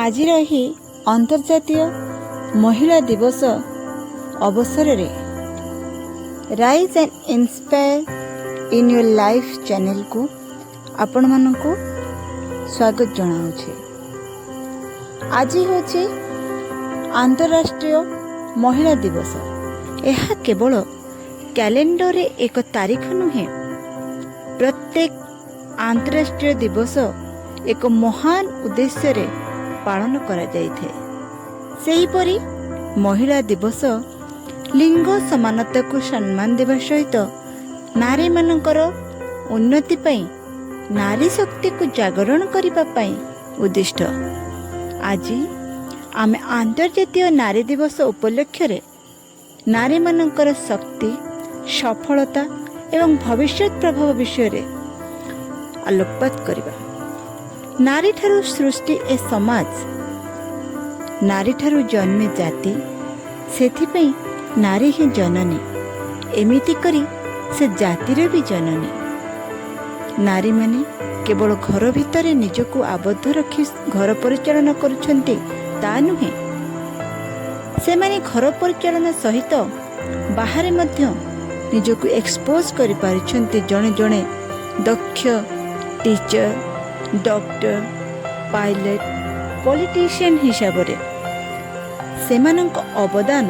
ଆଜିର ଏହି ଅନ୍ତର୍ଜାତୀୟ ମହିଳା ଦିବସ ଅବସରରେ rise and inspire in your life ଚ୍ୟାନେଲକୁ ଆପଣମାନଙ୍କୁ ସ୍ୱାଗତ ଜଣାଉଛି। ଆଜି ହେଉଛି ଆନ୍ତରାଷ୍ଟ୍ରୀୟ ମହିଳା ଦିବସ। ଏହା କେବଳ କ୍ୟାଲେଣ୍ଡରରେ ଏକ ତାରିଖ ନୁହେଁ, ପ୍ରତ୍ୟେକ ଆନ୍ତରାଷ୍ଟ୍ରୀୟ ଦିବସ ଏକ ମହାନ ଉଦ୍ଦେଶ୍ୟରେ ପାଳନ କରାଯାଇଥାଏ। ସେହିପରି ମହିଳା ଦିବସ ଲିଙ୍ଗ ସମାନତାକୁ ସମ୍ମାନ ଦେବା ସହିତ ନାରୀମାନଙ୍କର ଉନ୍ନତି ପାଇଁ, ନାରୀ ଶକ୍ତିକୁ ଜାଗରଣ କରିବା ପାଇଁ ଉଦ୍ଦିଷ୍ଟ। ଆଜି ଆମେ ଆନ୍ତର୍ଜାତୀୟ ନାରୀ ଦିବସ ଉପଲକ୍ଷରେ ନାରୀମାନଙ୍କର ଶକ୍ତି, ସଫଳତା ଏବଂ ଭବିଷ୍ୟତ ପ୍ରଭାବ ବିଷୟରେ ଆଲୋକପାତ କରିବା। ନାରୀଠାରୁ ସୃଷ୍ଟି ଏ ସମାଜ, ନାରୀଠାରୁ ଜନ୍ମେ ଜାତି, ସେଥିପାଇଁ ନାରୀ ହିଁ ଜନନୀ। ଏମିତି କରି ସେ ଜାତିର ବି ଜନନୀ। ନାରୀମାନେ କେବଳ ଘର ଭିତରେ ନିଜକୁ ଆବଦ୍ଧ ରଖି ଘର ପରିଚାଳନା କରୁଛନ୍ତି ତା ନୁହେଁ, ସେମାନେ ଘର ପରିଚାଳନା ସହିତ ବାହାରେ ମଧ୍ୟ ନିଜକୁ ଏକ୍ସପୋଜ କରିପାରୁଛନ୍ତି। ଜଣେ ଜଣେ ଦକ୍ଷ ଟିଚର, ଡକ୍ଟର, ପାଇଲଟ, ପଲିଟିସିଆନ ହିସାବରେ ସେମାନଙ୍କ ଅବଦାନ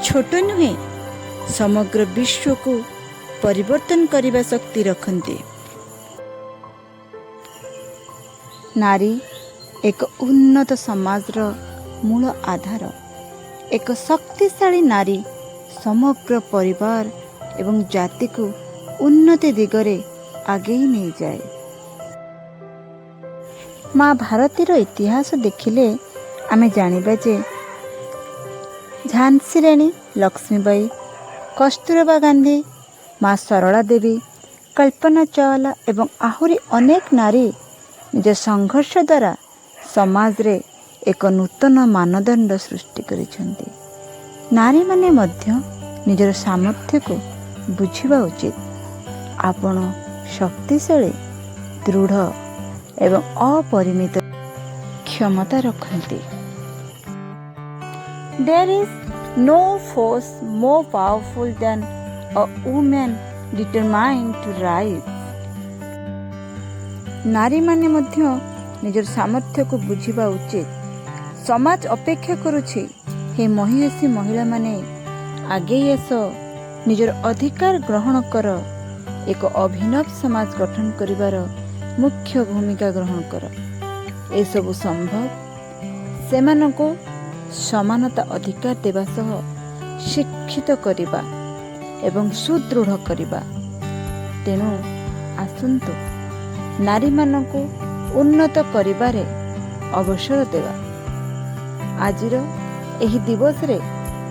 ଛୋଟ ନୁହେଁ, ସମଗ୍ର ବିଶ୍ୱକୁ ପରିବର୍ତ୍ତନ କରିବା ଶକ୍ତି ରଖନ୍ତି। ନାରୀ ଏକ ଉନ୍ନତ ସମାଜର ମୂଳ ଆଧାର। ଏକ ଶକ୍ତିଶାଳୀ ନାରୀ ସମଗ୍ର ପରିବାର ଏବଂ ଜାତିକୁ ଉନ୍ନତି ଦିଗରେ ଆଗେଇ ନେଇଯାଏ। ମା ଭାରତୀର ଇତିହାସ ଦେଖିଲେ ଆମେ ଜାଣିବା ଯେ ଝାନ୍ସୀ ରାଣୀ ଲକ୍ଷ୍ମୀବାଇ, କସ୍ତୁରବା ଗାନ୍ଧୀ, ମା ସରଳା ଦେବୀ, କଳ୍ପନା ଚାୱଲା ଏବଂ ଆହୁରି ଅନେକ ନାରୀ ନିଜ ସଂଘର୍ଷ ଦ୍ୱାରା ସମାଜରେ ଏକ ନୂତନ ମାନଦଣ୍ଡ ସୃଷ୍ଟି କରିଛନ୍ତି। ନାରୀମାନେ ମଧ୍ୟ ନିଜର ସାମର୍ଥ୍ୟକୁ ବୁଝିବା ଉଚିତ। ଆପଣ ଶକ୍ତିଶାଳୀ, ଦୃଢ଼ ଏବଂ ଅପରିମିତ କ୍ଷମତା ରଖନ୍ତି। There is no force more powerful than a woman determined to rise. ନାରୀମାନେ ମଧ୍ୟ ନିଜର ସାମର୍ଥ୍ୟକୁ ବୁଝିବା ଉଚିତ। ସମାଜ ଅପେକ୍ଷା କରୁଛି, ହେ ମହିଷୀ ମହିଳାମାନେ ଆଗେଇ ଆସ, ନିଜର ଅଧିକାର ଗ୍ରହଣ କର, ଏକ ଅଭିନବ ସମାଜ ଗଠନ କରିବାର ମୁଖ୍ୟ ଭୂମିକା ଗ୍ରହଣ କର। ଏସବୁ ସମ୍ଭବ ସେମାନଙ୍କୁ ସମାନତା ଅଧିକାର ଦେବା ସହ ଶିକ୍ଷିତ କରିବା ଏବଂ ସୁଦୃଢ଼ କରିବା। ତେଣୁ ଆସନ୍ତୁ ନାରୀମାନଙ୍କୁ ଉନ୍ନତ କରିବାରେ ଅବସର ଦେବା। ଆଜିର ଏହି ଦିବସରେ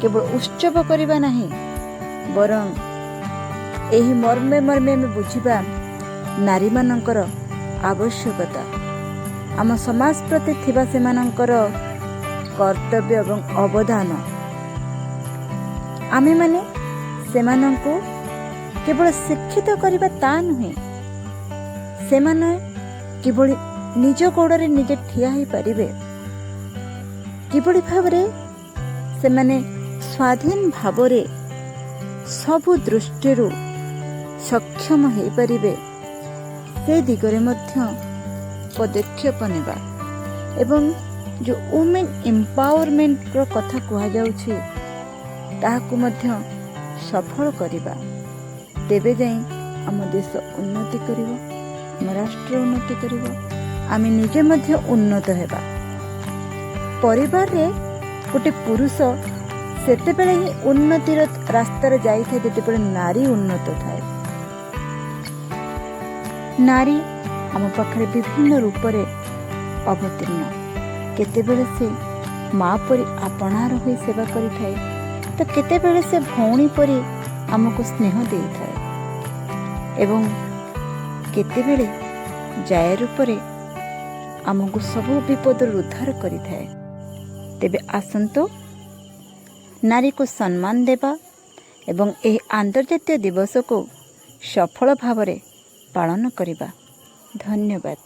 କେବଳ ଉତ୍ସବ କରିବା ନାହିଁ, ବରଂ ଏହି ମର୍ମେ ମର୍ମେ ଆମେ ବୁଝିବା ନାରୀମାନଙ୍କର ଆବଶ୍ୟକତା, ଆମ ସମାଜ ପ୍ରତି ଥିବା ସେମାନଙ୍କର କର୍ତ୍ତବ୍ୟ ଏବଂ ଅବଦାନ। ଆମେମାନେ ସେମାନଙ୍କୁ କେବଳ ଶିକ୍ଷିତ କରିବା ତା ନୁହେଁ, ସେମାନେ କିଭଳି ନିଜ ଗୋଡ଼ରେ ନିଜେ ଠିଆ ହୋଇପାରିବେ, କିଭଳି ଭାବରେ ସେମାନେ ସ୍ୱାଧୀନ ଭାବରେ ସବୁ ଦୃଷ୍ଟିରୁ ସକ୍ଷମ ହୋଇପାରିବେ, ସେ ଦିଗରେ ମଧ୍ୟ ପଦକ୍ଷେପ ନେବା ଏବଂ ଯେଉଁ ୱୁମେନ୍ ଏମ୍ପାୱାରମେଣ୍ଟର କଥା କୁହାଯାଉଛି ତାହାକୁ ମଧ୍ୟ ସଫଳ କରିବା। ତେବେ ଯାଇ ଆମ ଦେଶ ଉନ୍ନତି କରିବ, ଆମ ରାଷ୍ଟ୍ର ଉନ୍ନତି କରିବ, ଆମେ ନିଜେ ମଧ୍ୟ ଉନ୍ନତ ହେବା। ପରିବାରରେ ଗୋଟେ ପୁରୁଷ ସେତେବେଳେ ହିଁ ଉନ୍ନତିର ରାସ୍ତାରେ ଯାଇଥାଏ ଯେତେବେଳେ ନାରୀ ଉନ୍ନତ ଥାଏ। ନାରୀ ଆମ ପାଖରେ ବିଭିନ୍ନ ରୂପରେ ଅବତୀର୍ଣ୍ଣ। କେତେବେଳେ ସେ ମା ପରି ଆପଣାର ହୋଇ ସେବା କରିଥାଏ, ତ କେତେବେଳେ ସେ ଭଉଣୀ ପରି ଆମକୁ ସ୍ନେହ ଦେଇଥାଏ ଏବଂ କେତେବେଳେ ଜାୟା ରୂପରେ ଆମକୁ ସବୁ ବିପଦରୁ ଉଦ୍ଧାର କରିଥାଏ। ତେବେ ଆସନ୍ତୁ ନାରୀକୁ ସମ୍ମାନ ଦେବା ଏବଂ ଏହି ଆନ୍ତର୍ଜାତୀୟ ଦିବସକୁ ସଫଳ ଭାବରେ ପାଳନ କରିବା। ଧନ୍ୟବାଦ।